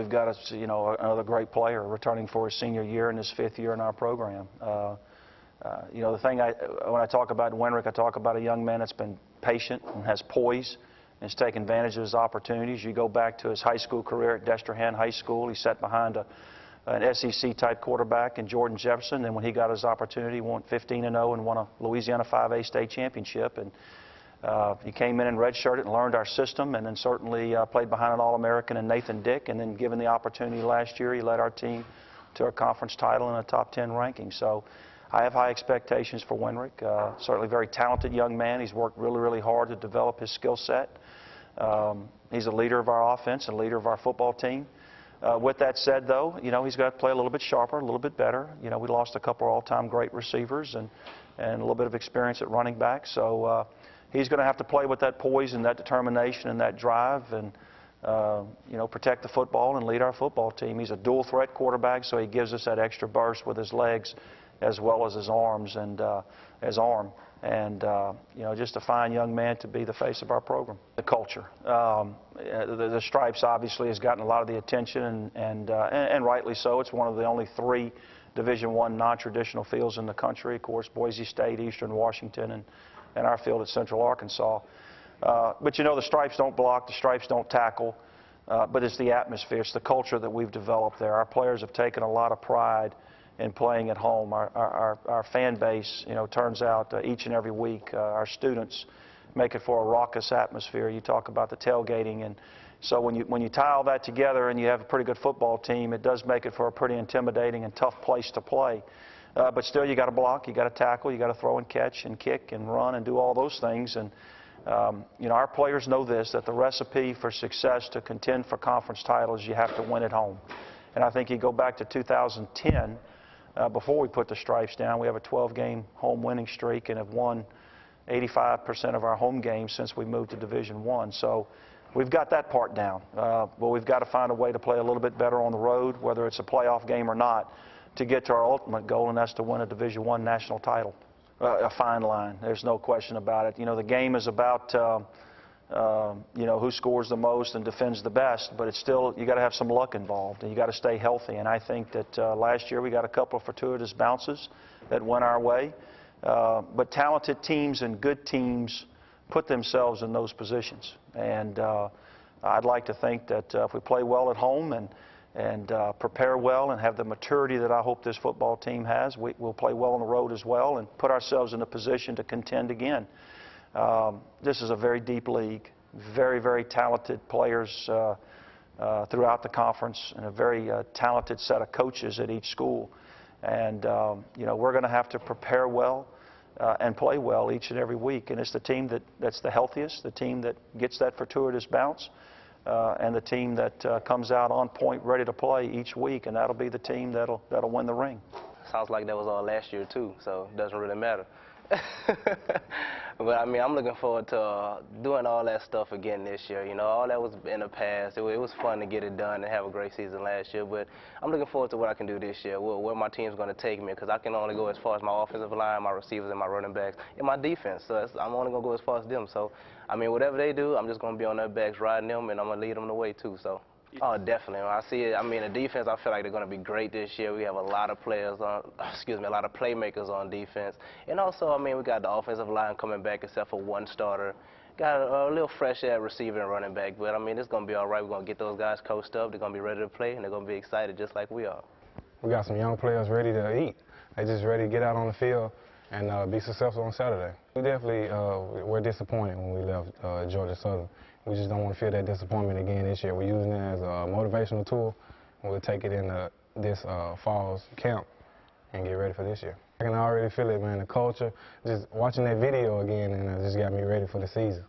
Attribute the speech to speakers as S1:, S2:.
S1: we've got another great player returning for his senior year and his 5th year in our program. The thing when I talk about Winrick, I talk about a young man that's been patient and has poise and has taken advantage of his opportunities. You go back to his high school career at Destrehan High School. He sat behind an SEC-type quarterback in Jordan Jefferson. And when he got his opportunity, he went 15-0 and won a Louisiana 5A state championship. And he came in and redshirted and learned our system, and then certainly played behind an All-American in Nathan Dick. And then given the opportunity last year, he led our team to a conference title and a top 10 ranking. So I have high expectations for Winrick. Certainly a very talented young man. He's worked really, really hard to develop his skill set. He's a leader of our offense and leader of our football team. With that said, though, he's got to play a little bit sharper, a little bit better. We lost a couple of all-time great receivers and a little bit of experience at running back. So he's going to have to play with that poise and that determination and that drive and, protect the football and lead our football team. He's a dual-threat quarterback, so he gives us that extra burst with his legs as well as his arms and his arm. And, just a fine young man to be the face of our program. The culture. The Stripes obviously has gotten a lot of the attention, and rightly so. It's one of the only 3 Division I non-traditional fields in the country. Of course, Boise State, Eastern Washington, and our field at Central Arkansas. But the Stripes don't block, the Stripes don't tackle, but it's the atmosphere, it's the culture that we've developed there. Our players have taken a lot of pride in playing at home. Our fan base, turns out each and every week. Our students make it for a raucous atmosphere. You talk about the tailgating, and so when you tie all that together and you have a pretty good football team, it does make it for a pretty intimidating and tough place to play. But still, you got to block, you got to tackle, you got to throw and catch and kick and run and do all those things. And our players know this, that the recipe for success to contend for conference titles, you have to win at home. And I think you go back to 2010. Before we put the Stripes down, we have a 12-game home winning streak and have won 85% of our home games since we moved to Division I. So we've got that part down. But we've got to find a way to play a little bit better on the road, whether it's a playoff game or not, to get to our ultimate goal, and that's to win a Division I national title. A fine line. There's no question about it. The game is about who scores the most and defends the best, but it's still, you got to have some luck involved, and you got to stay healthy. And I think that last year we got a couple of fortuitous bounces that went our way. But talented teams and good teams put themselves in those positions. And I'd like to think that if we play well at home and prepare well and have the maturity that I hope this football team has, we'll play well on the road as well and put ourselves in a position to contend again. This is a very deep league, very, very talented players throughout the conference, and a very talented set of coaches at each school. And, we're going to have to prepare well and play well each and every week. And it's the team that's the healthiest, the team that gets that fortuitous bounce, and the team that comes out on point ready to play each week, and that'll be the team that'll win the ring.
S2: Sounds like that was all last year, too, so it doesn't really matter. But, I'm looking forward to doing all that stuff again this year. All that was in the past. It was fun to get it done and have a great season last year. But I'm looking forward to what I can do this year, where my team's going to take me, because I can only go as far as my offensive line, my receivers, and my running backs, and my defense. So I'm only going to go as far as them. So, whatever they do, I'm just going to be on their backs riding them, and I'm going to lead them the way, too. So. Oh, definitely. I see it. The defense, I feel like they're going to be great this year. We have a lot of players on, a lot of playmakers on defense. And also, we got the offensive line coming back except for one starter. Got a little fresh at receiver and running back. But, it's going to be all right. We're going to get those guys coached up. They're going to be ready to play, and they're going to be excited just like we are.
S3: We got some young players ready to eat. They just ready to get out on the field and be successful on Saturday. We definitely were disappointed when we left Georgia Southern. We just don't want to feel that disappointment again this year. We're using it as a motivational tool, and we'll take it in this fall's camp and get ready for this year. I can already feel it, man, the culture. Just watching that video again, and just got me ready for the season.